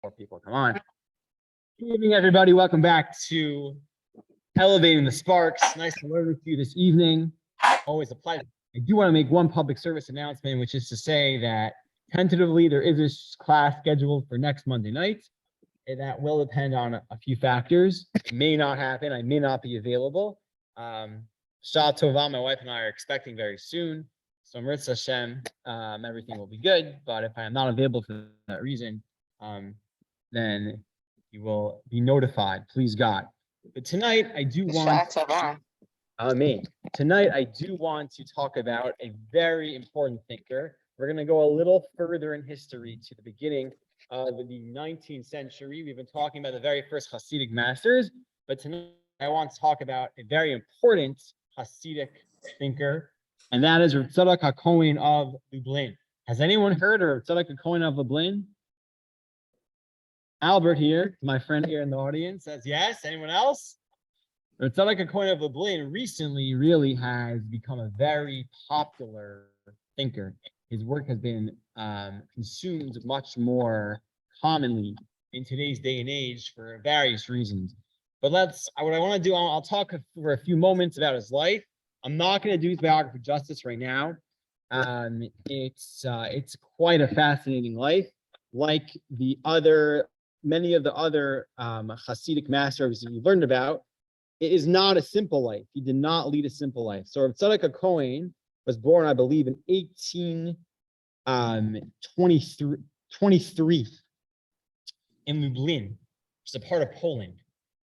More people, come on. Good evening, everybody. Welcome back to Elevating the Sparks. Nice to learn with you this evening. Always a pleasure. I do want to make one public service announcement, which is to say that tentatively there is a class scheduled for next Monday night. And that will depend on a few factors. It may not happen. I may not be available. Shah Tova, my wife and I are expecting very soon. So Mirz Hashem, everything will be good. But if I am not available for that reason, then you will be notified, please God. But tonight I do want Tonight I do want to talk about a very important thinker. We're going to go a little further in history to the beginning of the 19th century. We've been talking about the very first Hasidic masters, but tonight I want to talk about a very important Hasidic thinker, and that is Rav Zadok HaKohen of Lublin. Has anyone heard of Rav Zadok HaKohen of Lublin? Albert here, my friend here in the audience, says yes. Anyone else? Rav Zadok HaKohen of Lublin recently really has become a very popular thinker. His work has been consumed much more commonly in today's day and age for various reasons. But what I want to do, I'll talk for a few moments about his life. I'm not going to do his biography justice right now. It's quite a fascinating life, like many of the other Hasidic masters that we've learned about. It is not a simple life. He did not lead a simple life. So Rav Zadok HaKohen was born, I believe, in 1823 in Lublin, which is a part of Poland.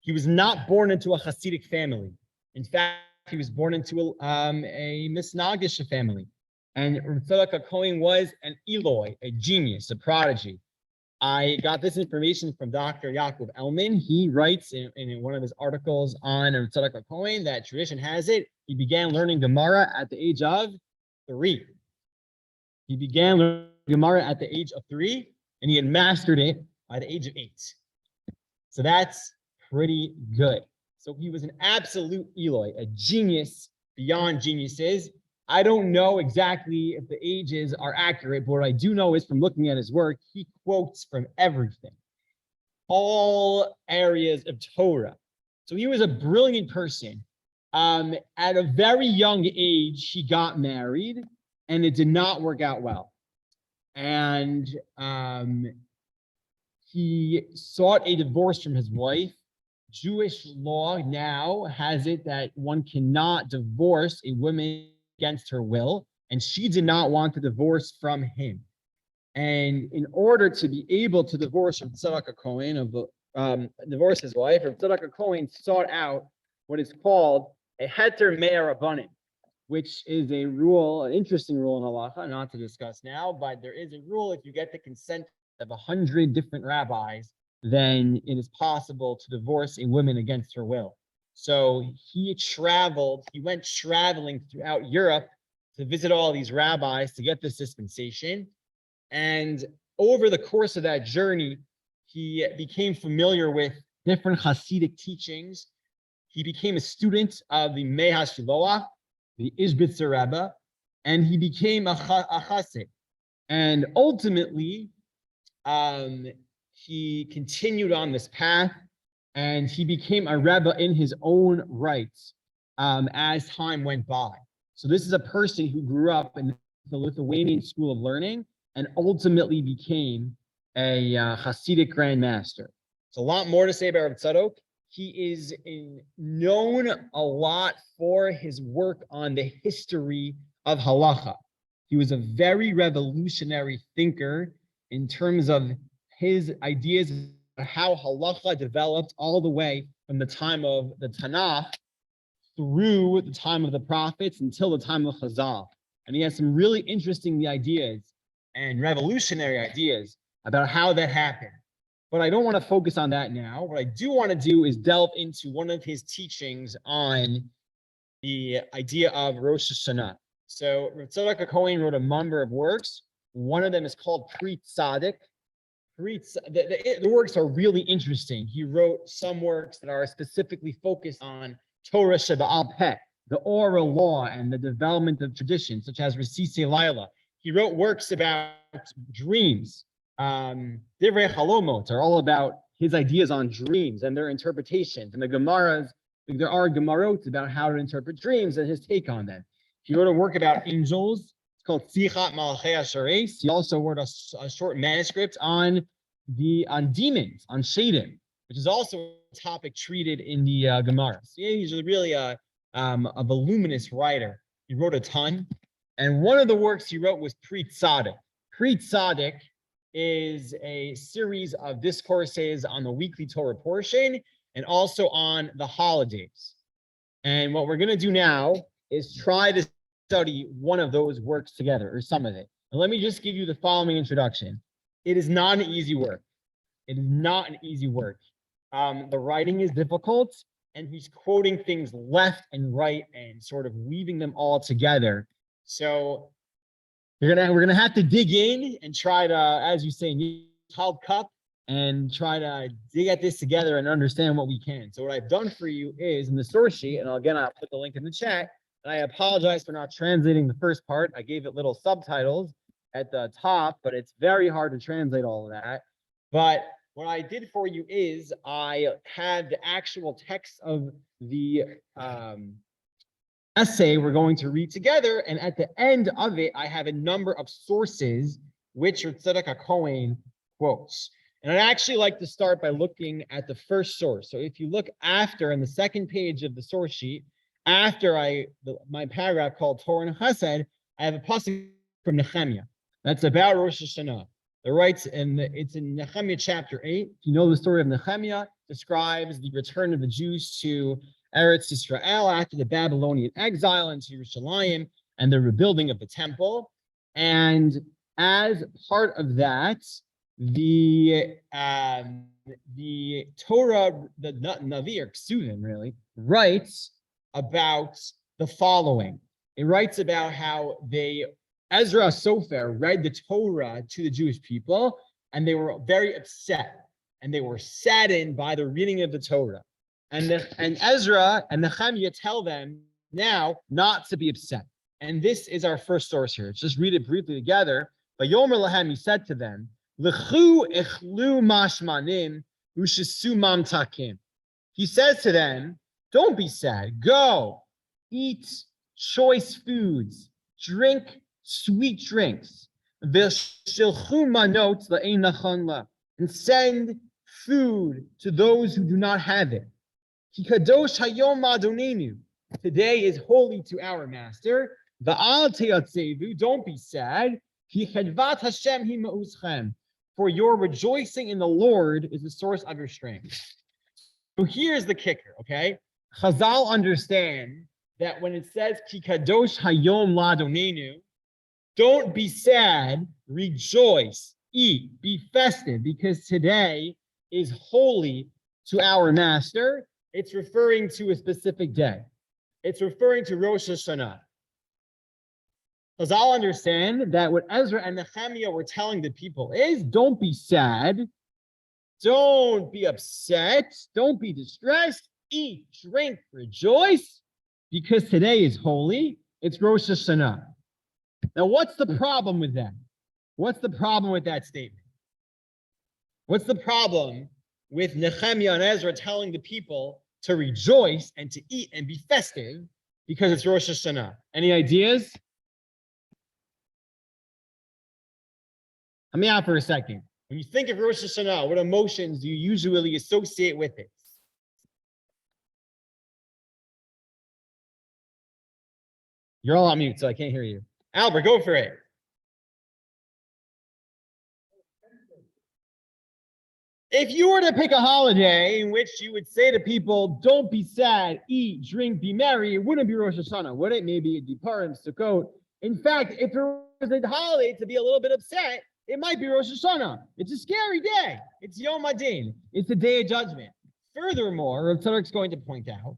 He was not born into a Hasidic family. In fact, he was born into a Misnagisha family. And Rav Zadok HaKohen was an Eloi, a genius, a prodigy. I got this information from Dr. Yaakov Elman. He writes in one of his articles on Rav Zadok HaKohen that tradition has it, he began learning Gemara at the age of 3. He began learning Gemara at the age of 3, and he had mastered it by the age of 8. So that's pretty good. So he was an absolute Eloi, a genius beyond geniuses. I don't know exactly if the ages are accurate, but what I do know is from looking at his work, he quotes from everything, all areas of Torah. So he was a brilliant person. At a very young age, he got married, and it did not work out well. And he sought a divorce from his wife. Jewish law now has it that one cannot divorce a woman against her will, and she did not want to divorce from him. And in order to be able to divorce Rav Zadok HaKohen, divorce his wife, Rav Zadok HaKohen sought out what is called a heter mea rabbanim, which is a rule, an interesting rule in halacha, not to discuss now, but there is a rule: if you get the consent of 100 different rabbis, then it is possible to divorce a woman against her will. So he went traveling throughout Europe to visit all these rabbis to get this dispensation. And over the course of that journey, he became familiar with different Hasidic teachings. He became a student of the Mei HaShiloach, the Ishbitzer Rebbe, and he became a Chassid. And ultimately, he continued on this path, and he became a Rebbe in his own rights as time went by. So this is a person who grew up in the Lithuanian school of learning and ultimately became a Hasidic Grand Master. There's a lot more to say about Rav Zadok. He is known a lot for his work on the history of halacha. He was a very revolutionary thinker in terms of his ideas of how halacha developed all the way from the time of the Tanakh through the time of the prophets until the time of Chazal. And he has some really interesting ideas and revolutionary ideas about how that happened. But I don't want to focus on that now. What I do want to do is delve into one of his teachings on the idea of Rosh Hashana. So Rav Zadok HaKohen wrote a number of works. One of them is called Pri Tzadik. The works are really interesting. He wrote some works that are specifically focused on Torah Sheba'al Peh, the oral law and the development of tradition, such as Resisei Laila. He wrote works about dreams, Divrei Halomot are all about his ideas on dreams and their interpretations. And the Gemaras, there are Gemarot about how to interpret dreams and his take on them. He wrote a work about angels. It's called Sichat Malachei Shaarei. He also wrote a short manuscript on demons, on Shadim, which is also a topic treated in the Gemara. So yeah, he's really a voluminous writer. He wrote a ton. And one of the works he wrote was Pri Tzaddik. Pri Tzaddik is a series of discourses on the weekly Torah portion and also on the holidays. And what we're going to do now is try to study one of those works together, or some of it. And let me just give you the following introduction. It is not an easy work. It is not an easy work. The writing is difficult, and he's quoting things left and right and sort of weaving them all together. So we're gonna have to dig in and try to, as you say, help cup and try to dig at this together and understand what we can. So what I've done for you is in the source sheet, and again, I'll put the link in the chat. And I apologize for not translating the first part. I gave it little subtitles at the top, but it's very hard to translate all of that. But what I did for you is I had the actual text of the essay we're going to read together, and at the end of it, I have a number of sources which Rav Zadok HaKohen quotes. And I'd actually like to start by looking at the first source. So if you look after, in the second page of the source sheet, after my paragraph called Torah and Chesed, I have a passage from Nehemiah. That's about Rosh Hashana. It writes, it's in Nehemiah chapter 8. If you know the story of Nehemiah, describes the return of the Jews to Eretz Israel after the Babylonian exile into Shomayim and the rebuilding of the temple. And as part of that, the Torah, the Navi, or Ksuvim really, writes about the following. It writes about how Ezra Sofer read the Torah to the Jewish people, and they were very upset, and they were saddened by the reading of the Torah. And Ezra and Nehemiah tell them now not to be upset. And this is our first source here. Let's just read it briefly together. But Yomer Lahem, he said to them, L'chu ichlu mashmanim u'shesumam takim. He says to them, don't be sad. Go, eat choice foods, drink sweet drinks, v'shilchu manot la'ein nachon la, and send food to those who do not have it. Ki kadosh hayom adonenu. Today is holy to our master. Va'al te'atzevu. Don't be sad. Ki chedvat Hashem hi ma'uschem. For your rejoicing in the Lord is the source of your strength. So here's the kicker, okay? Chazal understand that when it says Ki kadosh hayom la'adonenu, don't be sad, rejoice, eat, be festive, because today is holy to our master. It's referring to a specific day. It's referring to Rosh Hashana. As I'll understand that what Ezra and Nehemiah were telling the people is, don't be sad, don't be upset, don't be distressed, eat, drink, rejoice, because today is holy. It's Rosh Hashana. Now, what's the problem with that? What's the problem with that statement? What's the problem with Nehemiah and Ezra telling the people to rejoice and to eat and be festive because it's Rosh Hashana? Any ideas? Let me out for a second. When you think of Rosh Hashana, what emotions do you usually associate with it? You're all on mute, so I can't hear you. Albert, go for it. If you were to pick a holiday in which you would say to people, don't be sad, eat, drink, be merry, it wouldn't be Rosh Hashana, would it? Maybe it'd be Purim, Sukkot. In fact, if there was a holiday to be a little bit upset, it might be Rosh Hashana. It's a scary day. It's Yom Adin. It's the Day of Judgment. Furthermore, Rav Zadok's going to point out,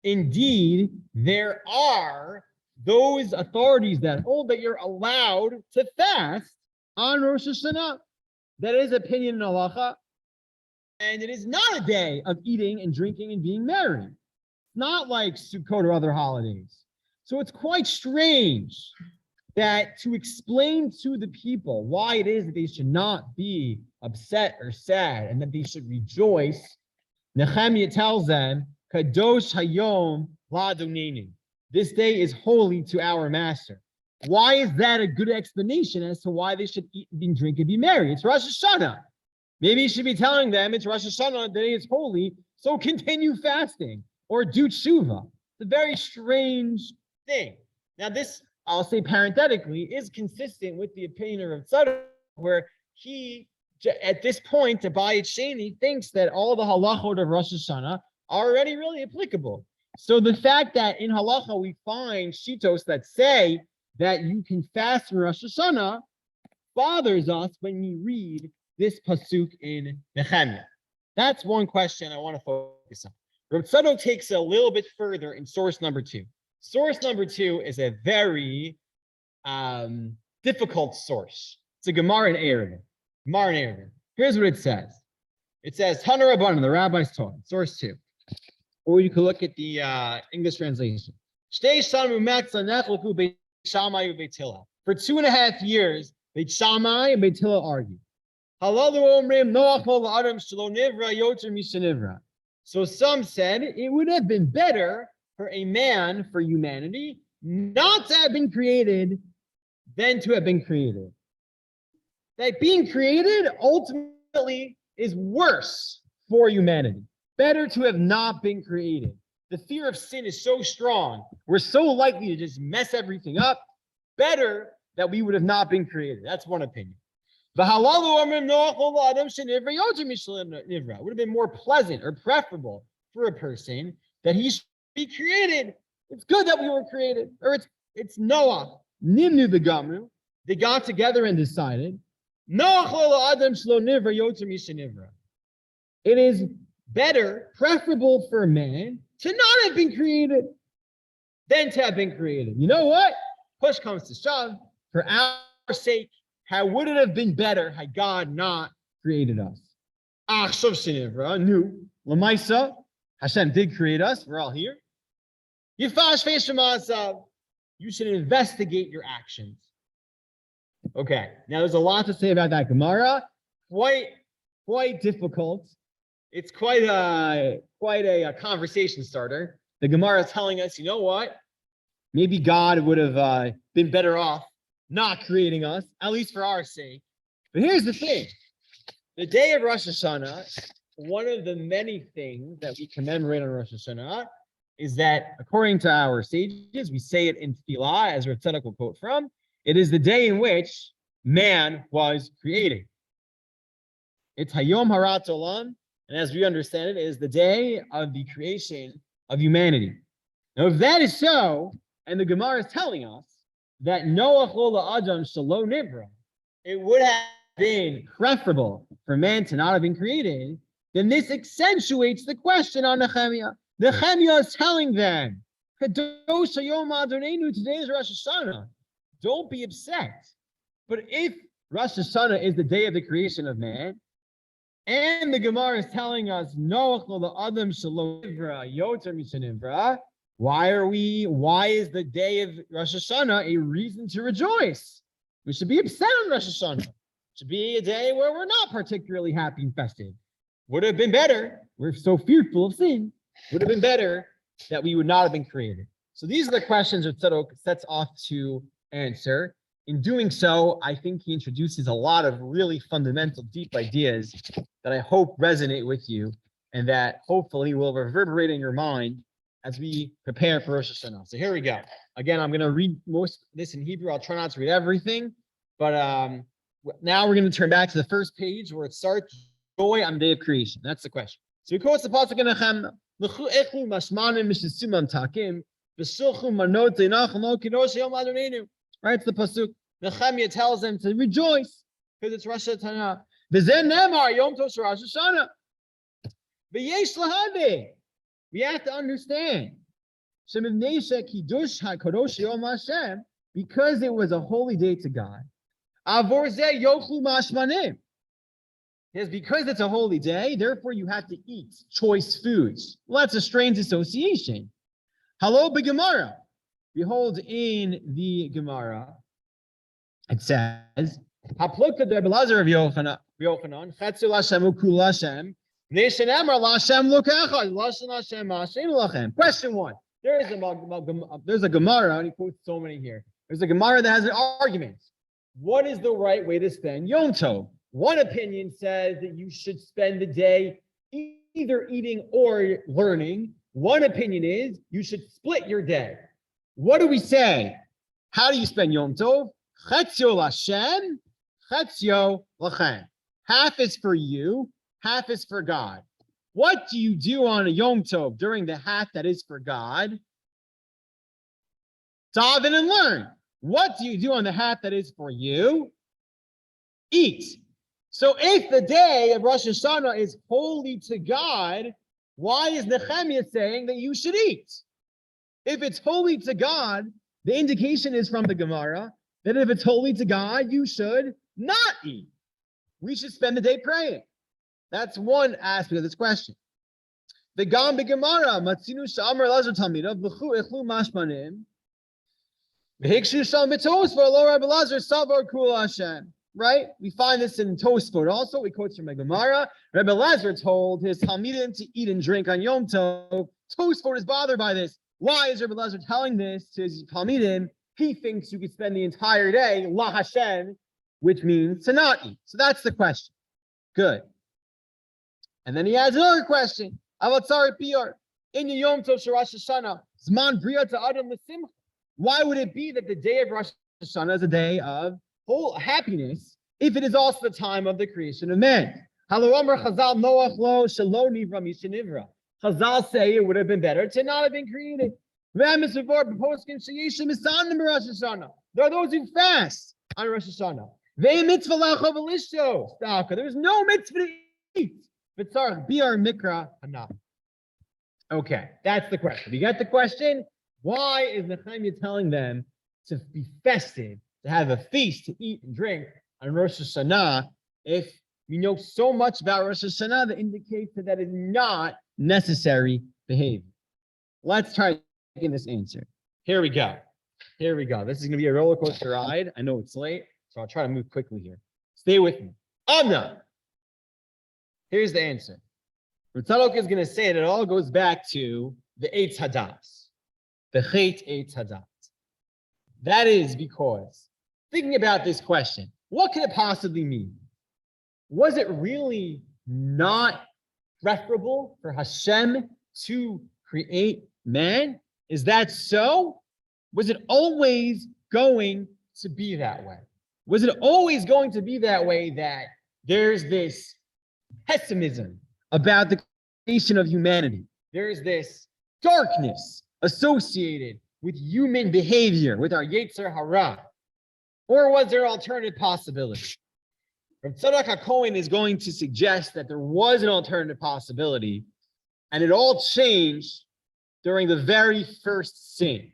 indeed, there are those authorities that hold that you're allowed to fast on Rosh Hashana. That is opinion in halacha. And it is not a day of eating and drinking and being merry. It's not like Sukkot or other holidays. So it's quite strange that to explain to the people why it is that they should not be upset or sad and that they should rejoice, Nehemiah tells them, Kadosh Hayom Ladonenu. This day is holy to our master. Why is that a good explanation as to why they should eat and drink and be merry? It's Rosh Hashana. Maybe you should be telling them it's Rosh Hashana, the day is holy, so continue fasting or do tshuva. It's a very strange thing. Now, this, I'll say parenthetically, is consistent with the opinion of Rav Zadok, where he, at this point, Abayit Sheni thinks that all the halachot of Rosh Hashana are already really applicable. So the fact that in halacha we find shitos that say that you can fast for Rosh Hashana bothers us when you read this pasuk in Nehemiah. That's one question I want to focus on. Rav Zadok takes it a little bit further in source number 2. Source number 2 is a very difficult source. It's a Gemara in Eruvin. Here's what it says. It says, Tana Rabbanan, the rabbis taught. Source 2. Or you could look at the English translation. For 2.5 years, Beit Shammai and Beit Hillel argued. So some said it would have been better for a man, for humanity, not to have been created than to have been created. That being created ultimately is worse for humanity. Better to have not been created. The fear of sin is so strong. We're so likely to just mess everything up. Better that we would have not been created. That's one opinion. It would have been more pleasant or preferable for a person that he should be created. It's good that we were created. Or it's Noah. Nimnu the Gamru. They got together and decided. It is better, preferable for a man to not have been created than to have been created. You know what? Push comes to shove. For our sake, how would it have been better had God not created us? Lamaisa, Hashem did create us. We're all here. You should investigate your actions. Okay, now there's a lot to say about that Gemara. Quite difficult. It's quite a conversation starter. The Gemara is telling us, you know what? Maybe God would have been better off not creating us, at least for our sake. But here's the thing. The day of Rosh Hashana, one of the many things that we commemorate on Rosh Hashana is that, according to our sages, we say it in Tefillah, as Rav Zadok will quote from, it is the day in which man was created. It's Hayom Harat Olam, and as we understand it, it is the day of the creation of humanity. Now, if that is so, and the Gemara is telling us that Noach lo la'adam shelo nivra, it would have been preferable for man to not have been created, then this accentuates the question on Nehemiah. Nehemiah is telling them, Kadosh Hayom Adonenu, today is Rosh Hashana. Don't be upset. But if Rosh Hashana is the day of the creation of man, and the Gemara is telling us, Noach lo la'adam shelo nivra yoter mishenivra, why is the day of Rosh Hashana a reason to rejoice? We should be upset on Rosh Hashana. It should be a day where we're not particularly happy and festive. Would have been better, we're so fearful of sin, would have been better that we would not have been created. So these are the questions that Zadok sets off to answer. In doing so, I think he introduces a lot of really fundamental, deep ideas that I hope resonate with you and that hopefully will reverberate in your mind as we prepare for Rosh Hashana. So here we go. Again, I'm going to read most of this in Hebrew. I'll try not to read everything, but now we're going to turn back to the first page where it starts, joy on the day of creation. That's the question. So we quote the pasuk in Nehemiah. Right, it's the pasuk. Nehemiah tells them to rejoice because it's Rosh Hashana. We have to understand, because it was a holy day to God. Yes, because it's a holy day, therefore you have to eat choice foods. Well, that's a strange association. Hello, Gemara. Behold, in the Gemara, It says, "Haplukta de Belazar of Yochanan, Chetzu Lashem Ukul Lashem, Neshen Emar Lashem Lukecha, Lashem Lashem Hashem Lachem." Question one. There's a Gemara, and he quotes so many here. There's a Gemara that has an argument. What is the right way to spend Yom Tov? One opinion says that you should spend the day either eating or learning. One opinion is you should split your day. What do we say? How do you spend Yom Tov? Chetzio Lashem, Chetzio Lachem. Half is for you, half is for God. What do you do on a Yom Tov during the half that is for God? Daven and learn. What do you do on the half that is for you? Eat. So if the day of Rosh Hashana is holy to God, why is Nehemiah saying that you should eat? If it's holy to God, the indication is from the Gemara that if it's holy to God, you should not eat. We should spend the day praying. That's one aspect of this question. The Gam Gemara, Matzinu Sha'amar Lazar Talmida, V'chu Echlu Mashmanim, V'hikshu Shal Mitos for Lo Rabbi Lazar Savar Kul Hashem. Right? We find this in Tosfot also. We quote from a Gemara. Rabbi Lazar told his Talmidim to eat and drink on Yom Tov. Tosfot is bothered by this. Why is Rabbi Lazar telling this to his Talmidim? He thinks you could spend the entire day La Hashem, which means to not eat. So that's the question. Good. And then he adds another question. Avatzar Piyar. In Yom Tov Rosh Hashana. Zman Bria to Adam L'Simcha. Why would it be that the day of Rosh Hashana is a day of whole happiness if it is also the time of the creation of man? Chazal say it would have been better to not have been created. There are those who fast on Rosh Hashana. There's no mitzvah to eat. Okay, that's the question. You get the question? Why is Nehemiah telling them to be festive, to have a feast, to eat and drink on Rosh Hashanah, if we know so much about Rosh Hashanah that indicates that is not necessary behavior? Let's try getting this answer. Here we go. This is going to be a roller coaster ride. I know it's late, so I'll try to move quickly here. Stay with me. Amna. Here's the answer. Rav Zadok is going to say that it all goes back to the Eitz Hadas, the Chet Eitz Hadas. That is because, thinking about this question, what could it possibly mean? Was it really not preferable for Hashem to create man? Is that so? Was it always going to be that way? Was it always going to be that way that there's this pessimism about the creation of humanity? There's this darkness associated with human behavior, with our Yetzer Hara? Or was there an alternative possibility? Rav Zadok HaKohen is going to suggest that there was an alternative possibility, and it all changed during the very first sin.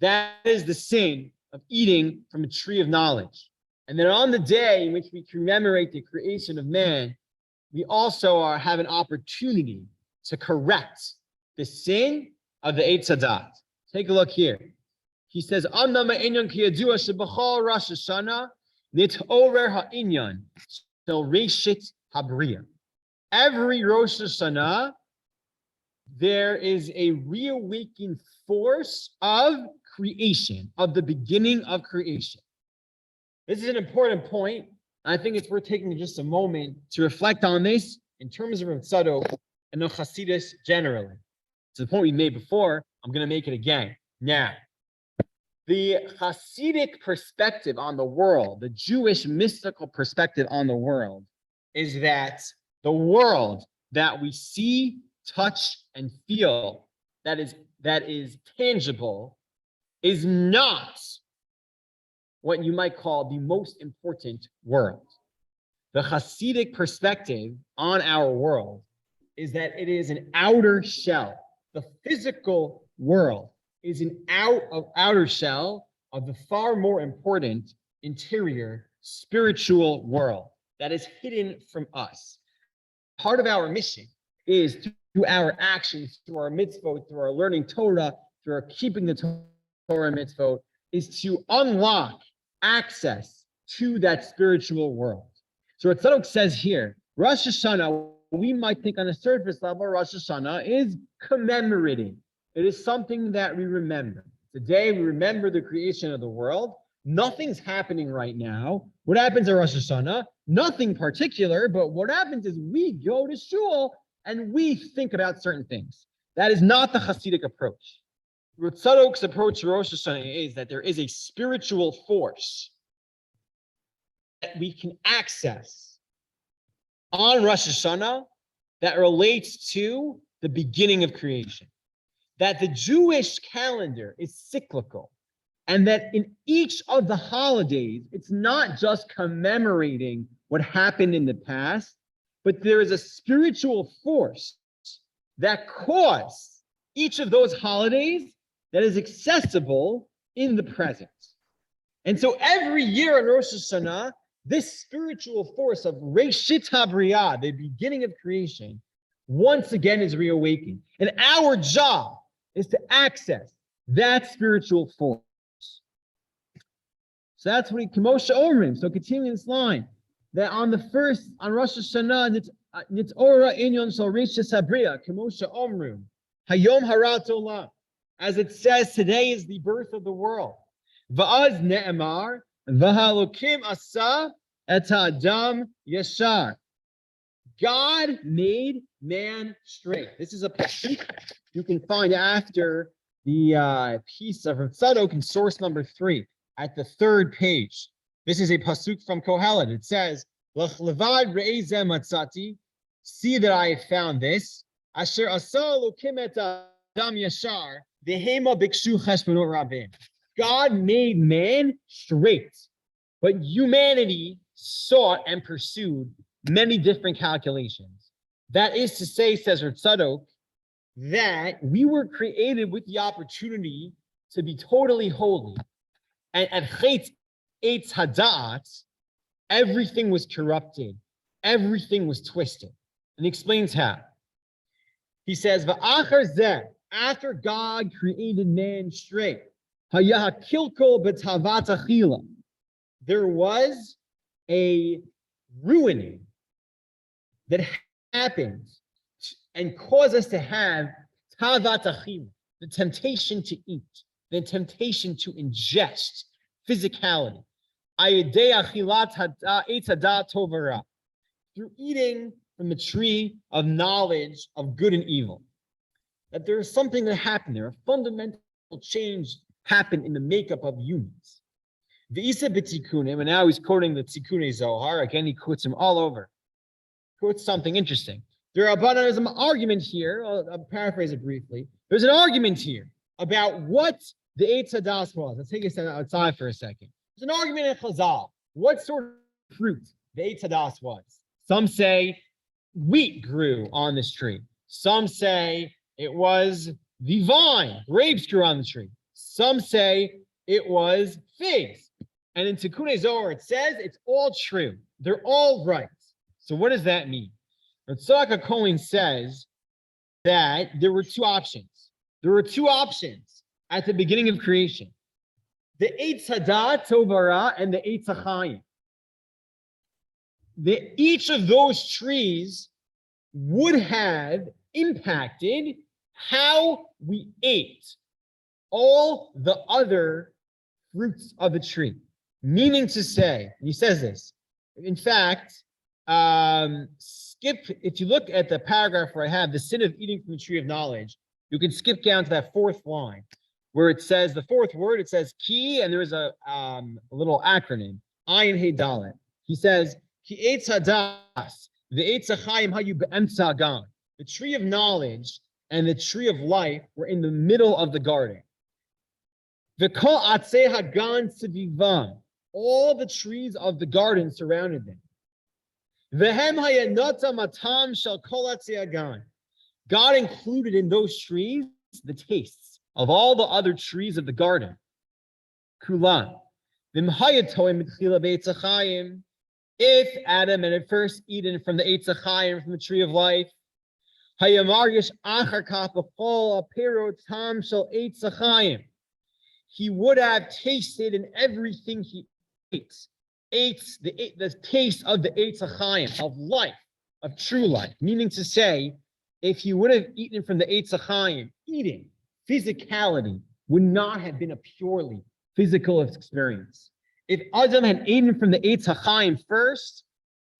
That is the sin of eating from a tree of knowledge. And then on the day in which we commemorate the creation of man, we also have an opportunity to correct the sin of the Eitz Hadas. Take a look here. He says, every Rosh Hashana, there is a reawakened force of creation, of the beginning of creation. This is an important point. I think it's worth taking just a moment to reflect on this in terms of Rav Zadok and the Hasidus generally. It's a point we made before. I'm going to make it again. Now, the Hasidic perspective on the world, the Jewish mystical perspective on the world, is that the world that we see, touch, and feel, that is tangible, is not what you might call the most important world. The Hasidic perspective on our world is that it is an outer shell. The physical world is an outer shell of the far more important interior spiritual world that is hidden from us. Part of our mission is through our actions, through our mitzvot, through our learning Torah, through our keeping the Torah mitzvot, is to unlock access to that spiritual world. So what Zadok says here, Rosh Hashana, we might think on a surface level, Rosh Hashana is commemorating. It is something that we remember. Today we remember the creation of the world. Nothing's happening right now. What happens at Rosh Hashanah? Nothing particular, but what happens is we go to shul and we think about certain things. That is not the Hasidic approach. Rav Zadok's approach to Rosh Hashanah is that there is a spiritual force that we can access on Rosh Hashanah that relates to the beginning of creation. That the Jewish calendar is cyclical, and that in each of the holidays, it's not just commemorating what happened in the past, but there is a spiritual force that caused each of those holidays that is accessible in the present. And so every year on Rosh Hashanah, this spiritual force of Reshit HaBriyah, the beginning of creation, once again is reawakened. And our job is to access that spiritual force. So that's what Kemosha Omrim. So continuing this line, that on Rosh Hashanah, Nitzora Inyon Shal Reshit HaBriyah, Kemosha Omrim, Hayom Harat Olam. As it says, today is the birth of the world. Va'az ne'emar, v'halokim asa et ha'adam yashar. God made man straight. This is a pasuk you can find after the piece of Rav Zadok in source number 3 at the 3rd page. This is a pasuk from Kohelet. It says, Lech levad re'ezeh matzati, see that I have found this, asher asa elokim et ha'adam yashar, v'hema bikshu cheshbonot rabim. God made man straight, but humanity sought and pursued many different calculations. That is to say, says Rav Zadok, that we were created with the opportunity to be totally holy. And at Chet Eitz Hada'at, everything was corrupted. Everything was twisted. And he explains how. He says, V'achar zeh, after God created man straight, hayah kilkol b'tavat achila, there was a ruining that happened and caused us to have tavat achila, the temptation to eat, the temptation to ingest physicality. Ayedei achilat eitz hadat tov v'ra, through eating from the tree of knowledge of good and evil. That there is something that happened there, a fundamental change happened in the makeup of humans. The Isa b'tikunim, and now he's quoting the Tikkunei Zohar. Again, he quotes him all over. Quotes something interesting. There's an argument here. I'll paraphrase it briefly. There's an argument here about what the Eitz Hadas was. Let's take it outside for a second. There's an argument in Chazal. What sort of fruit the Eitz Hadas was? Some say wheat grew on this tree. Some say it was the vine, grapes grew on the tree. Some say it was figs. And in Tikkunei Zohar, it says it's all true. They're all right. So what does that mean? Rav Zadok HaKohen says that there were two options. There were two options at the beginning of creation. The Eitz Hadat Tovara and the Eitz HaChaim. Each of those trees would have impacted how we ate all the other fruits of the tree. Meaning to say, and he says this, in fact, if you look at the paragraph where I have the sin of eating from the tree of knowledge, you can skip down to that 4th line where it says the 4th word, it says ki, and there is a little acronym, ayin he dalet. He says, ki eitz hadas, the eitz hachayim hayu be'emtza gan. The tree of knowledge and the tree of life were in the middle of the garden. V'kol atzei hagan sevivam. All the trees of the garden surrounded them. V'hem hayanota matam shel kol atzei hagan. God included in those trees the tastes of all the other trees of the garden. Kulan. If Adam had first eaten from the Eitz HaChaim, from the tree of life, he would have tasted in everything he ate the taste of the Eitz HaChaim, of life, of true life. Meaning to say, if he would have eaten from the Eitz HaChaim, eating, physicality, would not have been a purely physical experience. If Adam had eaten from the Eitz HaChaim first,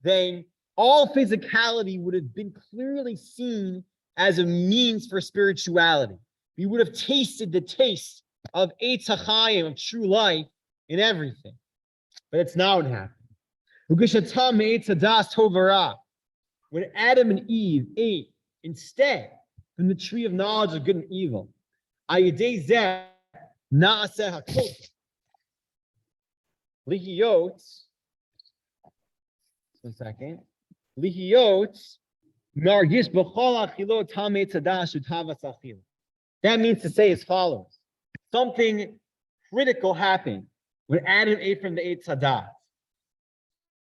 then all physicality would have been clearly seen as a means for spirituality. We would have tasted the taste of Eitz HaChaim, of true life, in everything. But it's not what happened. When Adam and Eve ate instead from the tree of knowledge of good and evil, one second. That means to say as follows. Something critical happened when Adam ate from the Eitz Hadas.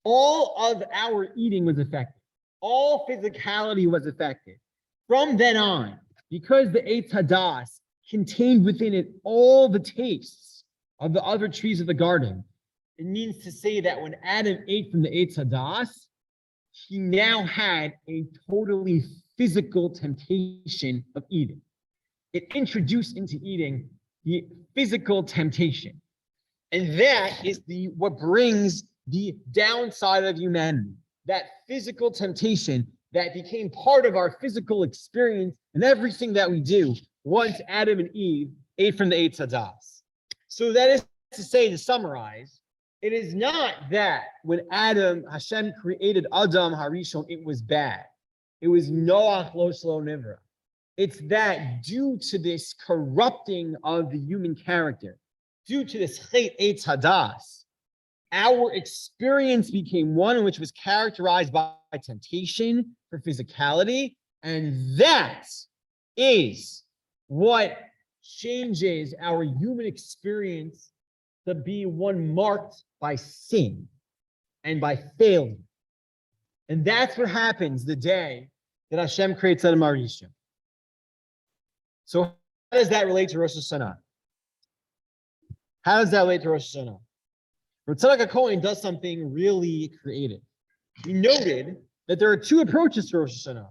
All of our eating was affected. All physicality was affected. From then on, because the Eitz Hadas contained within it all the tastes of the other trees of the garden, it means to say that when Adam ate from the Eitz Hadas, he now had a totally physical temptation of eating. It introduced into eating the physical temptation. And that is what brings the downside of humanity, that physical temptation that became part of our physical experience and everything that we do once Adam and Eve ate from the Eitz Hadas. So that is to say, to summarize, it is not that when Hashem created Adam Harishon, it was bad. It was Noach lo shelo nivra. It's that due to this corrupting of the human character, due to this Chet Eitz Hadas, our experience became one in which was characterized by temptation for physicality, and that is what changes our human experience to be one marked by sin and by failure. And that's what happens the day that Hashem creates Adam Harishon. So how does that relate to Rosh Hashana? How does that relate to Rosh Hashana? Rav Zadok HaKohen does something really creative. He noted that there are two approaches to Rosh Hashana.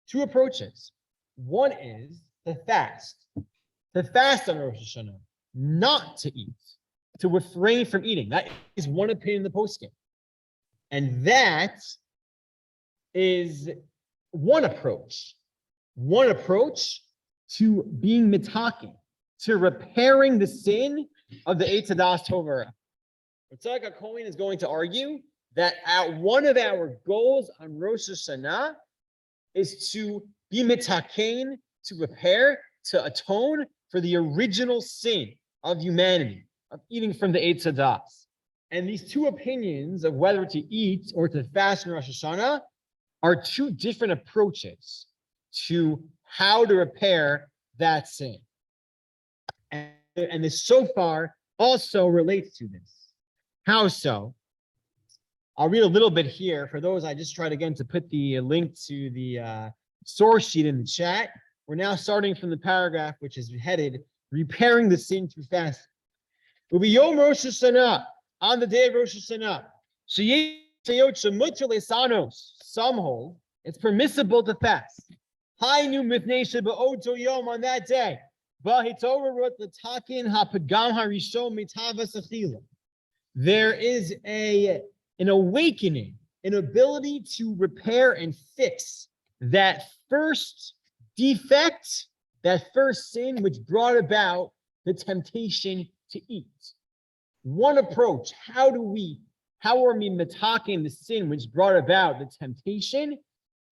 Two approaches. One is to fast. To fast on Rosh Hashana, not to eat, to refrain from eating. That is one opinion in the postscript. And that is one approach. One approach to being mitaken, to repairing the sin of the Eitz Hadas Tovara. Rav Zadok HaKohen is going to argue that one of our goals on Rosh Hashanah is to be mitaken, to repair, to atone for the original sin of humanity, of eating from the Eitz Hadas. And these two opinions of whether to eat or to fast in Rosh Hashanah are two different approaches to how to repair that sin. And this so far also relates to this. How so? I'll read a little bit here. For those, I just tried again to put the link to the source sheet in the chat. We're now starting from the paragraph which is headed, Repairing the Sin Through Fasting. Ubiyom Rosh Hashanah, on the day of Rosh Hashanah, some hold it's permissible to fast. On that day, there is an awakening, an ability to repair and fix that first defect, that first sin which brought about the temptation to eat. One approach, how are we mitaking the sin which brought about the temptation?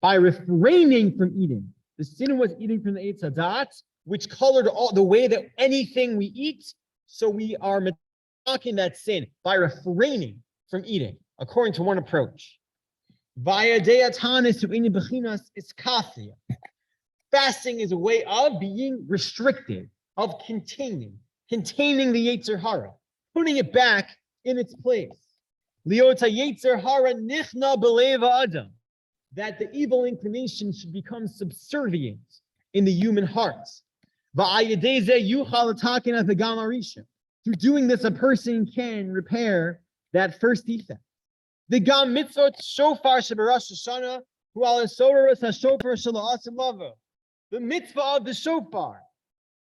By refraining from eating. The sin was eating from the Eitz Hadas, which colored all the way that anything we eat. So we are mitaking that sin by refraining from eating, according to one approach. Fasting is a way of being restricted, of containing the Yetzer Hara, putting it back in its place. Liota Yetzer Hara nichna b'leva adam, that the evil inclination should become subservient in the human hearts. Through doing this, a person can repair that first defect. The gam mitzvot shofar sheberosh Hashana hu al esoros hashofar shala'asim lava. The mitzvah of the shofar.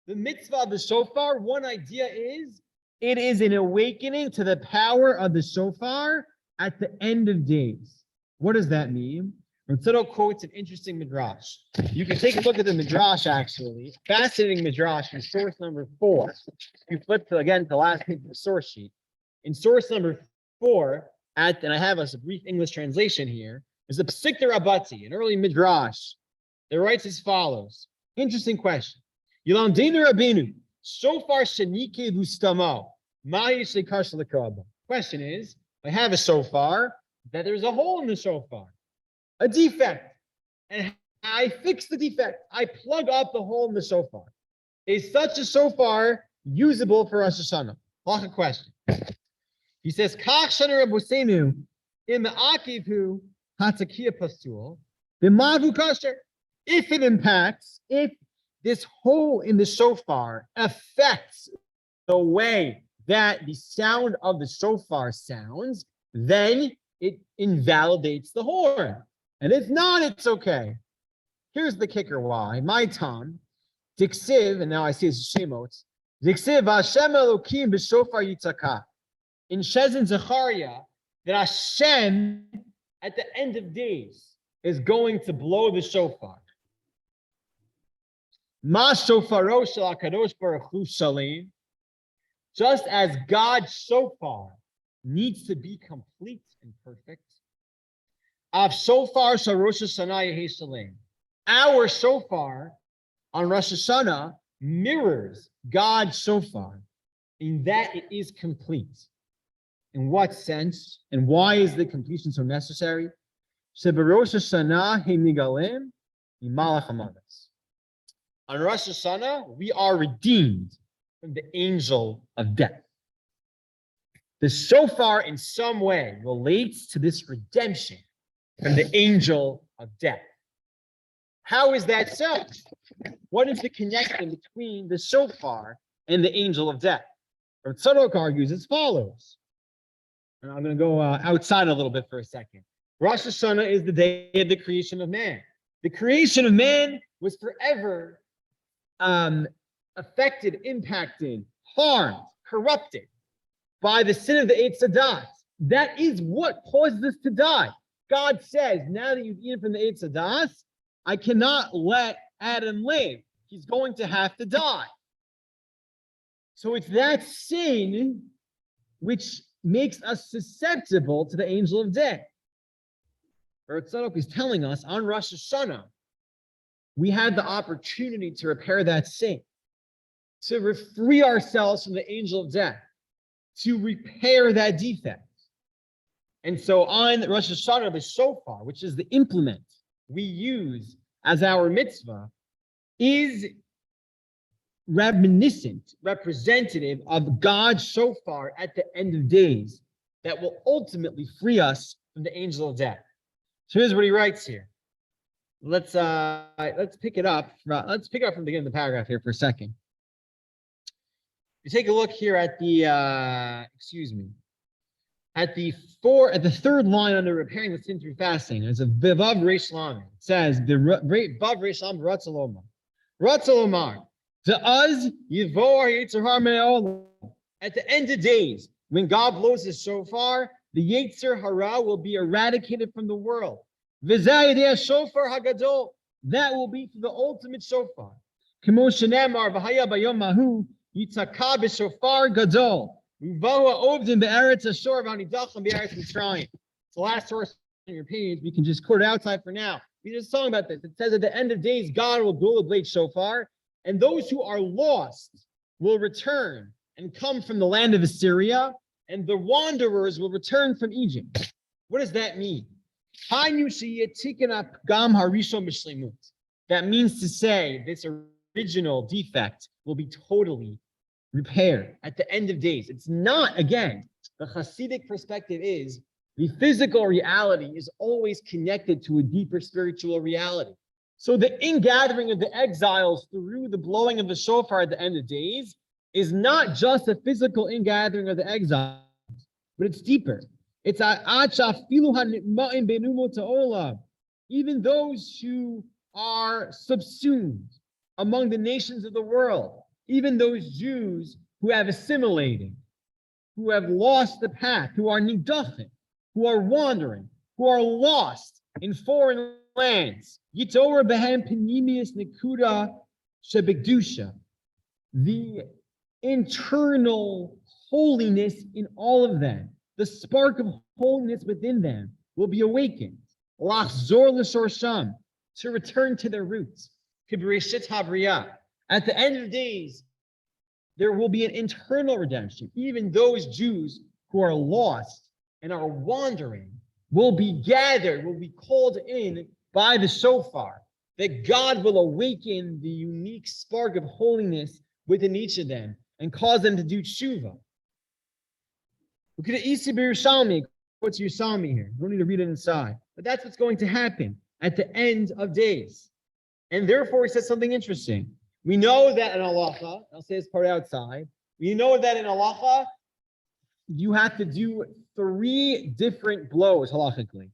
The mitzvah of the shofar, one idea is, it is an awakening to the power of the shofar at the end of days. What does that mean? Rav Zadok quotes an interesting midrash. You can take a look at the midrash, actually. Fascinating midrash from source number 4. You flip to, again, to the last page of the source sheet. In source number 4, and I have a brief English translation here, is the Psikta Rabati, an early midrash that writes as follows. Interesting question. Yilamdenu Rabbeinu, shofar shenike vustamo, mahi shekar shalakaba. Question is, I have a shofar, that there's a hole in the shofar, a defect, and I fix the defect. I plug up the hole in the shofar. Is such a shofar usable for Rosh Hashana? Halacha question. He says, Kach shana Rabbeinu in the akivhu hatzakia pasul b'mavu kasher. If it impacts, if this hole in the shofar affects the way that the sound of the shofar sounds, then it invalidates the horn. And if not, it's okay. Here's the kicker why. My Tom, Dixiv, and now I see it's Shemot, Dixiv Hashem Elokim b'shofar yitzaka. In Shezin Zechariah, that Hashem, at the end of days, is going to blow the shofar. Ma shofaro shel HaKadosh Baruch Hu shalim. Just as God's shofar needs to be complete and perfect, Av shofar shel Rosh Hashana yehi shalim. Our shofar on Rosh Hashana mirrors God's shofar in that it is complete. In what sense? And why is the completion so necessary? Sheberosh Hashana he migalim imalach hamadas. On Rosh Hashana, we are redeemed from the angel of death. The shofar in some way relates to this redemption from the angel of death. How is that so? What is the connection between the shofar and the angel of death? Rav Zadok argues as follows. And I'm going to go outside a little bit for a second. Rosh Hashana is the day of the creation of man. The creation of man was forever affected, impacted, harmed, corrupted by the sin of the Eitz Hadas. That is what caused us to die. God says, now that you've eaten from the Eitz Hadas, I cannot let Adam live. He's going to have to die. So it's that sin which makes us susceptible to the angel of death. Rav Zadok is telling us on Rosh Hashana, we had the opportunity to repair that sin, to free ourselves from the angel of death, to repair that defect. And so on Rosh Hashana, the shofar, which is the implement we use as our mitzvah, is reminiscent, representative of God's shofar at the end of days that will ultimately free us from the angel of death. So here's what he writes here. Let's pick it up. Let's pick it up from the beginning of the paragraph here for a second. You take a look here at the at the third line under repairing the sin through fasting. There's a Vivav Reish Lamed. It says Vivav Reish Lamed Ratzalomar. Ratzalomar. To us, Yivor Yetzer Har Me'olam. At the end of days, when God blows his shofar, the Yetzer Hara will be eradicated from the world. V'zeh Yedei Shofar Hagadol. That will be for the ultimate shofar. Kemo shenemar v'haya bayom mahu yitzaka b'shofar gadol. Uvahu ovdim be'eretz ashor v'hanidacham be'eretz Mitzrayim. It's the last source on your page. We can just quote it outside for now. We're just talking about this. It says at the end of days, God will blow a blade shofar, and those who are lost will return and come from the land of Assyria, and the wanderers will return from Egypt. What does that mean? That means to say this original defect will be totally repaired at the end of days. It's not, again, the Hasidic perspective is the physical reality is always connected to a deeper spiritual reality. So the ingathering of the exiles through the blowing of the shofar at the end of days is not just a physical ingathering of the exiles, but it's deeper. It's even those who are subsumed among the nations of the world, even those Jews who have assimilated, who have lost the path, who are nidachim, who are wandering, who are lost in foreign lands. Yitorah behem penimius nekuda shebekdusha. The internal holiness in all of them, the spark of holiness within them will be awakened. Lachzor l'shorsham, to return to their roots. Kibreshit habriyah. At the end of days, there will be an internal redemption. Even those Jews who are lost and are wandering will be gathered, will be called in by the shofar, that God will awaken the unique spark of holiness within each of them and cause them to do tshuva. Look at the Isi Yerushalmi. What's Yerushalmi here? You don't need to read it inside. But that's what's going to happen at the end of days. And therefore, he says something interesting. We know that in halacha, I'll say this part outside, we know that in halacha, you have to do 3 different blows halachically.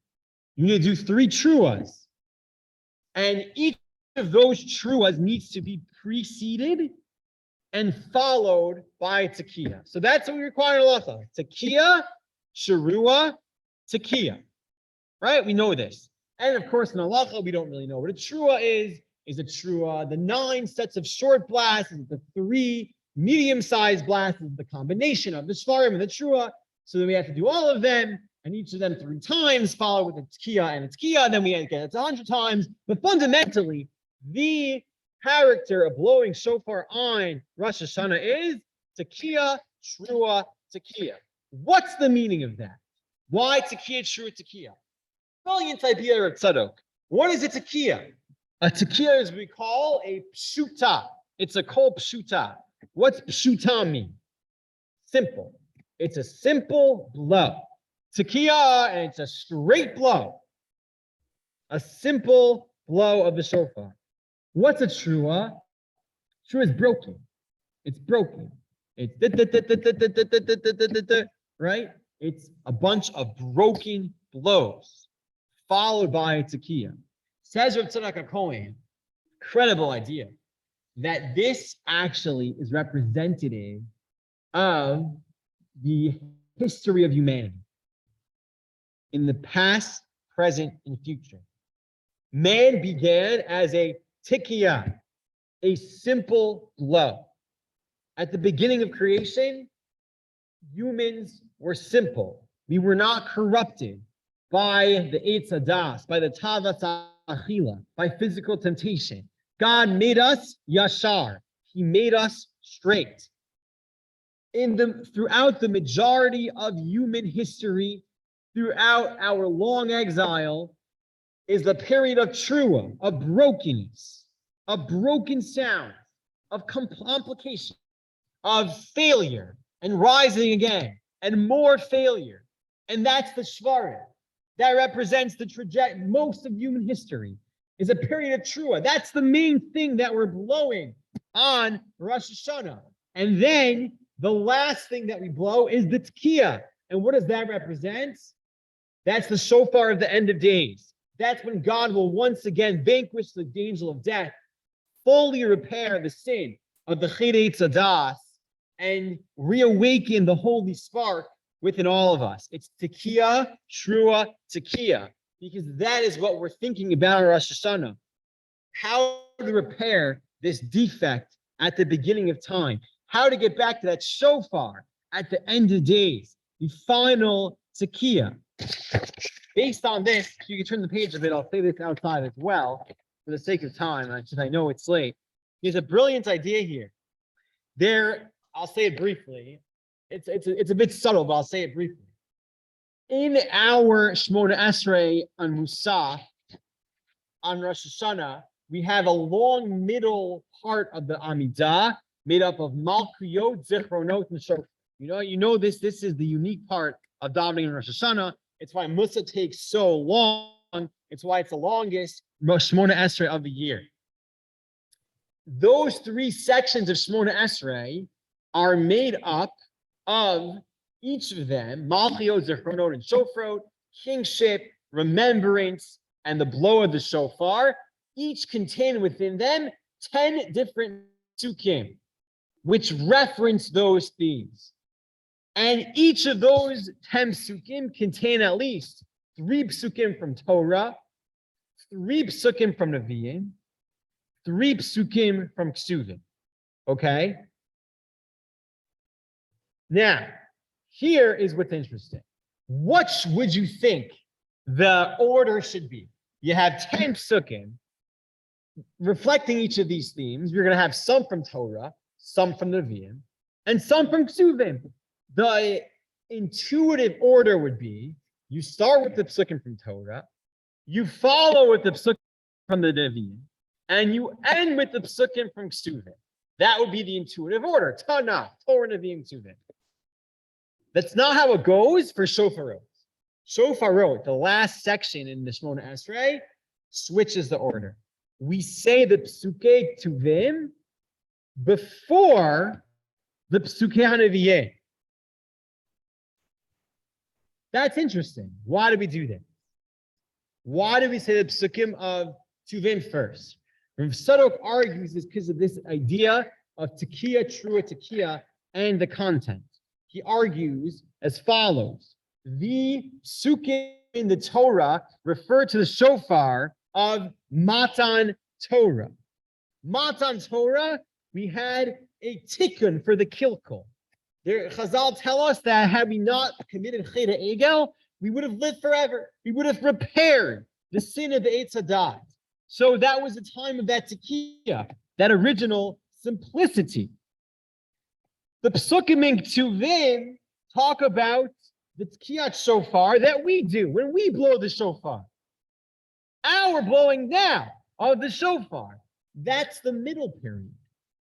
You need to do 3 truas. And each of those truas needs to be preceded and followed by a tekiah. So that's what we require in halacha. Tekiah, sharua, tekiah. Right? We know this. And of course, in halacha, we don't really know what a trua is a trua. The 9 sets of short blasts, the 3 medium-sized blasts, the combination of the shvarim and the trua. So then we have to do all of them, and each of them 3 times, follow with a tekiah and a tekiah, and then we get it 100 times. But fundamentally, the character of blowing shofar on Rosh Hashana is tekiah, trua, tekiah. What's the meaning of that? Why tekiah, trua, tekiah? Brilliant idea, Rav Zadok. What is a tekiah? A tekiah is what we call a pshuta. It's a kol pshuta. What's pshuta mean? Simple. It's a simple blow. Tekiah, and it's a straight blow. A simple blow of the shofar. What's a trua? Trua is broken. It's broken. It's right? It's a bunch of broken blows, followed by a tekiah. Says Rav Zadok HaKohen, incredible idea, that this actually is representative of the history of humanity in the past, present, and future. Man began as a tekiah, a simple blow. At the beginning of creation, humans were simple. We were not corrupted by the Eitz Hadas, by the Tavas Achila, by physical temptation. God made us yashar. He made us straight. Throughout the majority of human history, throughout our long exile, is the period of trua, of brokenness, of broken sound, of complication, of failure, and rising again, and more failure. And that's the shvarim. That represents the trajectory. Most of human history is a period of trua. That's the main thing that we're blowing on Rosh Hashana. And then the last thing that we blow is the tekiah. And what does that represent? That's the shofar of the end of days. That's when God will once again vanquish the angel of death, fully repair the sin of the Shaarei Tzadas, and reawaken the holy spark within all of us. It's tekiah, trua, tekiah, because that is what we're thinking about in Rosh Hashana. How to repair this defect at the beginning of time. How to get back to that shofar at the end of days. The final tekiah. Based on this, you can turn the page a bit. I'll say this outside as well for the sake of time, since I know it's late. There's a brilliant idea here. I'll say it briefly. It's a bit subtle, but I'll say it briefly. In our Shmona Esrei on Musaf, on Rosh Hashana, we have a long middle part of the Amidah made up of Malkuyot, Zichronot, and Shofar. You know this is the unique part of davening in Rosh Hashana. It's why Musa takes so long. It's why it's the longest Shmona Esrei of the year. Those 3 sections of Shmona Esrei are made up of Each of them, Malchiot, Zechronot, and Shofrot, kingship, remembrance, and the blow of the shofar, each contain within them 10 different psukim, which reference those themes. And each of those 10 psukim contain at least 3 psukim from Torah, 3 psukim from Nevi'im, 3 psukim from Ksuvim. Okay? Now, here is what's interesting. What would you think the order should be? You have 10 psukim reflecting each of these themes. You're going to have some from Torah, some from Nevi'im, and some from Ksuvim. The intuitive order would be, you start with the psukim from Torah, you follow with the psukim from the Nevi'im, and you end with the psukim from Ksuvim. That would be the intuitive order. Tanakh, Torah, Nevi'im, Ksuvim. That's not how it goes for shofarot. Shofarot, the last section in the Shemona Esrei, switches the order. We say the psukei Ktuvim before the psukei HaNevi'im. That's interesting. Why do we do that? Why do we say the psukim of Ktuvim first? Rav Zadok argues is because of this idea of tekiah, trua tekiah, and the content. He argues as follows. The psukim in the Torah refer to the shofar of Matan Torah. Matan Torah, we had a tikkun for the kilkul. Chazal tell us that had we not committed Cheda Egel, we would have lived forever. We would have repaired the sin of the Eitz Hadat. So that was the time of that tekiah, that original simplicity. The psukim in Ktuvim talk about the tekiyat shofar that we do when we blow the shofar. Our blowing now of the shofar, that's the middle period,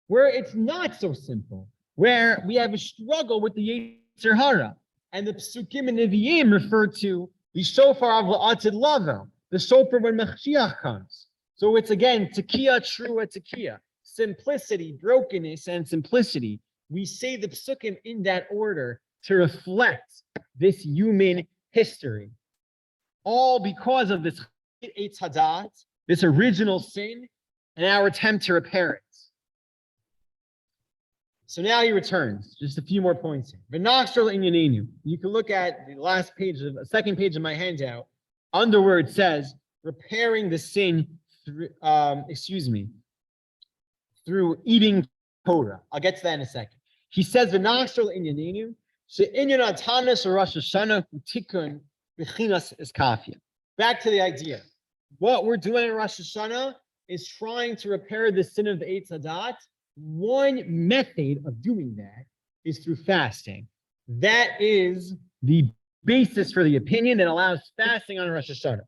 where it's not so simple, where we have a struggle with the Yetzer Hara. And the psukim and Nevi'im refer to the shofar of La'atid Lavo, the shofar when Mashiach comes. So it's again, tekiah, trua tekiah, simplicity, brokenness, and simplicity. We say the psukim in that order to reflect this human history. All because of this Eitz Hadat, this original sin, and our attempt to repair it. So now he returns. Just a few more points here. You can look at the last page of the second page of my handout. Under where it says repairing the sin through, through eating Torah. I'll get to that in a second. He says v'nachshol inyanenu she'inyan atanas or Rosh Hashana utikun b'chinas eskafia. Back to the idea. What we're doing in Rosh Hashana is trying to repair the sin of the Eitz Hadat. One method of doing that is through fasting. That is the basis for the opinion that allows fasting on Rosh Hashana.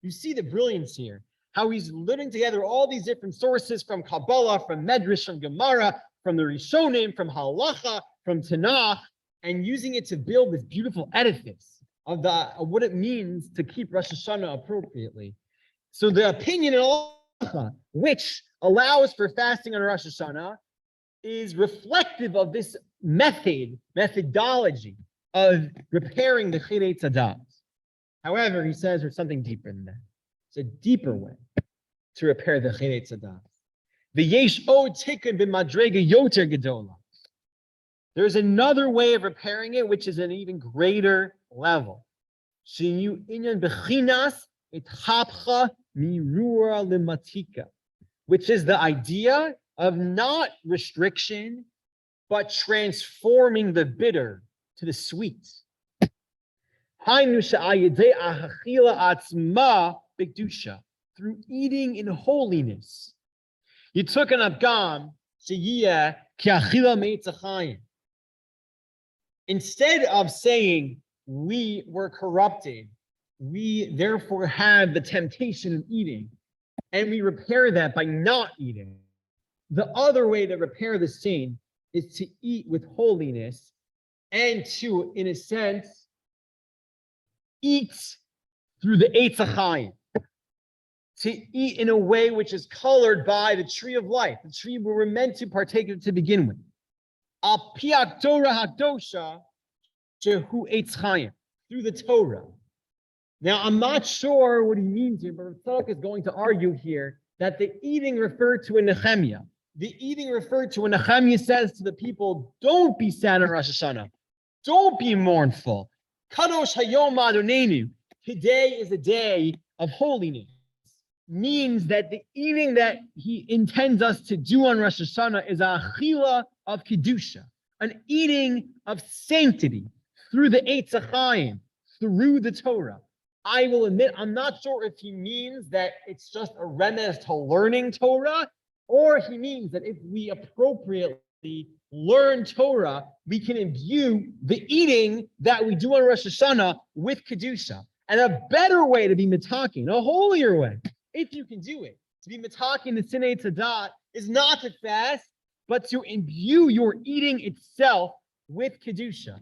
You see the brilliance here, how he's living together all these different sources from Kabbalah, from Medrash, from Gemara, from the Rishonim, from Halacha, from Tanakh, and using it to build this beautiful edifice of what it means to keep Rosh Hashana appropriately. So the opinion in Halacha, which allows for fasting on Rosh Hashana, is reflective of this methodology of repairing the Chirei Tzadat. However, he says there's something deeper than that. It's a deeper way to repair the Chirei Tzadat. V'yesh od tikkun b'madrega yoter gedola. There's another way of repairing it, which is an even greater level. Sheyu inyan b'chinas et hapcha mirura limatika, which is the idea of not restriction, but transforming the bitter to the sweet. Through eating in holiness. You took an abgam, instead of saying we were corrupted, we therefore have the temptation of eating, and we repair that by not eating. The other way to repair the sin is to eat with holiness and to, in a sense, eat through the Eitz HaChaim. To eat in a way which is colored by the tree of life, the tree we were meant to partake of to begin with. Al piak Torah hadosha, Shehu Eitz Chaim, through the Torah. Now, I'm not sure what he means here, but Rav Zadok is going to argue here that the eating referred to in Nehemiah. The eating referred to when Nehemiah says to the people, don't be sad on Rosh Hashana. Don't be mournful. Kadosh Hayom Adonenu. Today is a day of holiness. Means that the eating that he intends us to do on Rosh Hashanah is a achila of Kedusha, an eating of sanctity through the Eitz Chaim, through the Torah. I will admit, I'm not sure if he means that it's just a remez to learning Torah, or he means that if we appropriately learn Torah, we can imbue the eating that we do on Rosh Hashanah with Kedusha. And a better way to be mitaking, a holier way, if you can do it, to be mitaking the Sinei Tadat is not to fast, but to imbue your eating itself with Kedusha.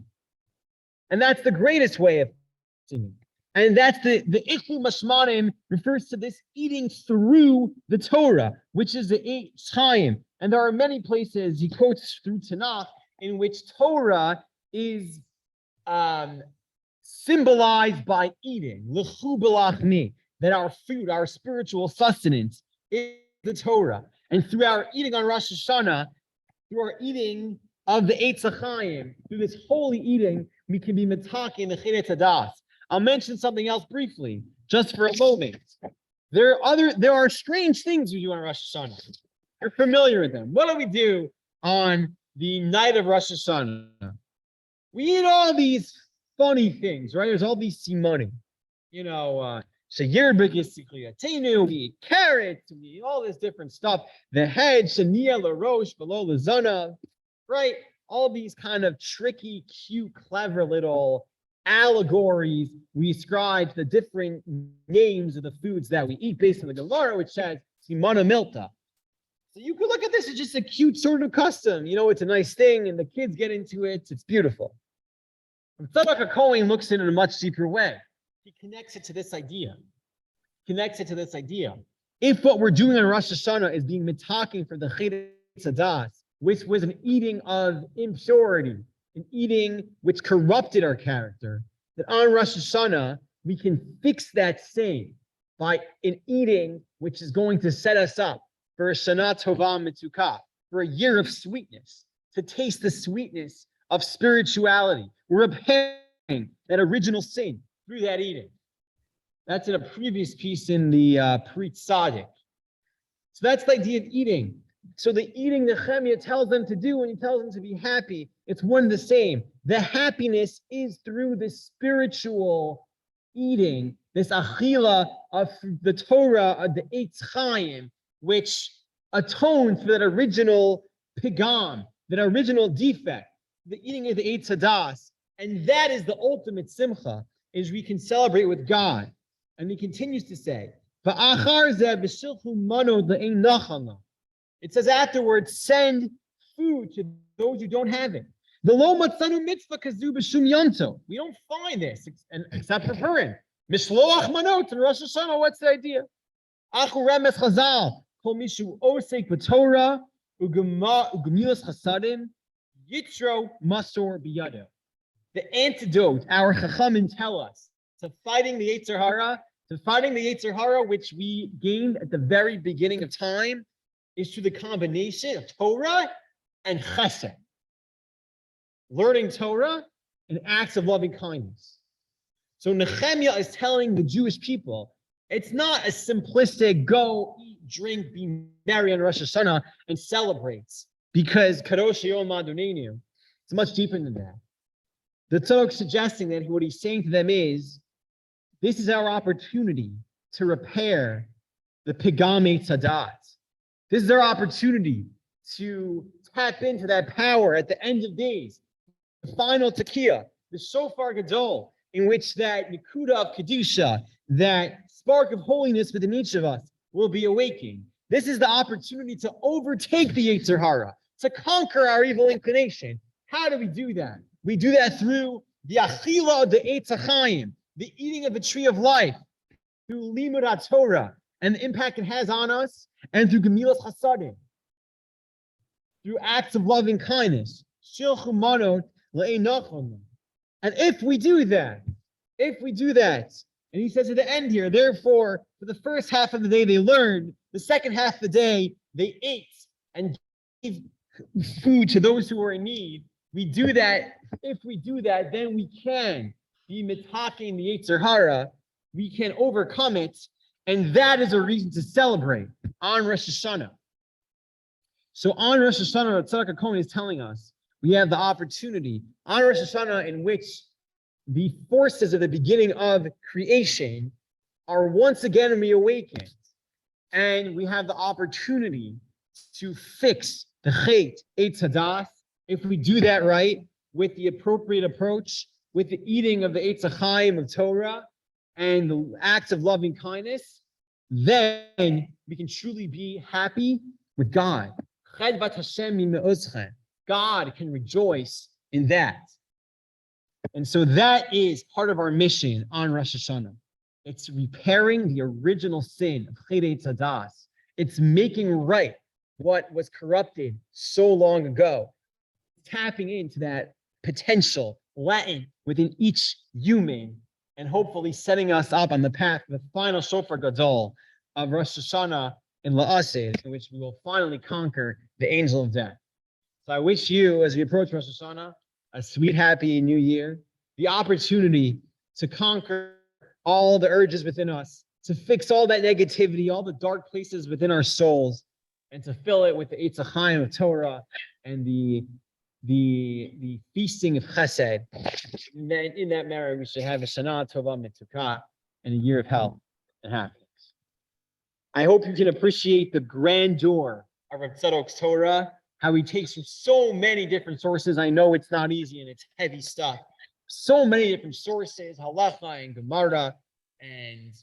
And that's the greatest way of eating. And that's the Ichlu Mashmanim refers to this eating through the Torah, which is the Eitz Chaim. And there are many places he quotes through Tanakh in which Torah is symbolized by eating. L'chu b'lachmi, that our food, our spiritual sustenance is the Torah. And through our eating on Rosh Hashanah, through our eating of the Eitz Chaim, through this holy eating, we can be mitaki in the Chinei Tadas. I'll mention something else briefly, just for a moment. There are strange things we do on Rosh Hashanah. You're familiar with them. What do we do on the night of Rosh Hashanah? We eat all these funny things, right? There's all these simonim. We eat carrots, we eat all this different stuff. The head, shania larosh, below the zana, right? All these kind of tricky, cute, clever little allegories we ascribe to the different names of the foods that we eat based on the Gemara, which says simana milta. So you could look at this as just a cute sort of custom. It's a nice thing, and the kids get into it. It's beautiful. Rav Zadok HaKohen looks at it in a much deeper way. He connects it to this idea. If what we're doing on Rosh Hashanah is being mitaking for the Chinei Tadas, which was an eating of impurity, an eating which corrupted our character, that on Rosh Hashanah, we can fix that same by an eating which is going to set us up for a Shana Tova Mitzukah, for a year of sweetness, to taste the sweetness of spirituality. We're repairing that original sin through that eating. That's in a previous piece in the Pri Tzaddik. So that's the idea of eating. So the eating Nehemiah tells them to do, and he tells them to be happy, it's one and the same. The happiness is through the spiritual eating, this achila of the Torah, of the Eitz Chaim, which atones for that original pigam, that original defect, the eating of the Eitz Hadas. And that is the ultimate simcha, is we can celebrate with God. And he continues to say, it says afterwards, send food to those who don't have it. We don't find this except for Purim. Mishloach manot and Rosh Hashana, what's the idea? The antidote our Chachamim tell us to fighting the Yetzer Hara, which we gained at the very beginning of time, is through the combination of Torah and Chesed. Learning Torah and acts of loving kindness. So Nehemiah is telling the Jewish people, it's not a simplistic go, eat, drink, be merry on Rosh Hashanah and celebrate, because Kadosh Yom Adonenu. It's much deeper than that. The Tzadok suggesting that what he's saying to them is, this is our opportunity to repair the Pigame Tzadat. This is our opportunity to tap into that power at the end of days, the final Tekiah, the Shofar Gadol, in which that Nikuda of Kedusha, that spark of holiness within each of us will be awakened. This is the opportunity to overtake the Yetzer Hara, to conquer our evil inclination. How do we do that? We do that through the Achila of the Eitz Chaim, the eating of the tree of life, through Limud HaTorah, and the impact it has on us, and through Gemilas Chasadim, through acts of loving kindness. And if we do that, and he says at the end here, therefore, for the first half of the day they learned, the second half of the day they ate and gave food to those who were in need. We do that. If we do that, then we can be mitaking the Yetzer Hara. We can overcome it, and that is a reason to celebrate on Rosh Hashana. So on Rosh Hashana, Rav Zadok HaKohen is telling us we have the opportunity on Rosh Hashana in which the forces of the beginning of creation are once again reawakened. And we have the opportunity to fix the Chet, Eitz Hadas. If we do that right, with the appropriate approach, with the eating of the Eitz HaChaim of Torah, and the acts of loving kindness, then we can truly be happy with God. God can rejoice in that. And so that is part of our mission on Rosh Hashanah. It's repairing the original sin of Chet Eitz Hadas. It's making right what was corrupted so long ago. Tapping into that potential latent within each human and hopefully setting us up on the path of the final Shofar Gadol of Rosh Hashanah in La'aseh, in which we will finally conquer the angel of death. So I wish you, as we approach Rosh Hashanah, a sweet, happy new year, the opportunity to conquer all the urges within us, to fix all that negativity, all the dark places within our souls, and to fill it with the Eitz HaChaim of Torah and the feasting of Chesed. In that merit, we should have a Shana Tova Mitzukah and a year of health and happiness. I hope you can appreciate the grandeur of Rav Zadok's Torah, how he takes from so many different sources. I know it's not easy and it's heavy stuff. So many different sources, halacha and Gemara and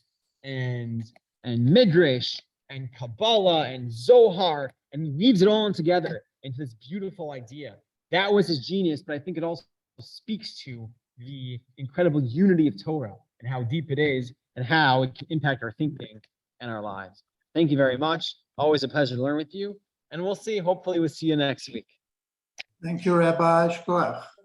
Midrash and Kabbalah and Zohar, and he weaves it all together into this beautiful idea. That was his genius, but I think it also speaks to the incredible unity of Torah and how deep it is and how it can impact our thinking and our lives. Thank you very much. Always a pleasure to learn with you. And we'll see. Hopefully, we'll see you next week. Thank you, Rabbi. Shkoach.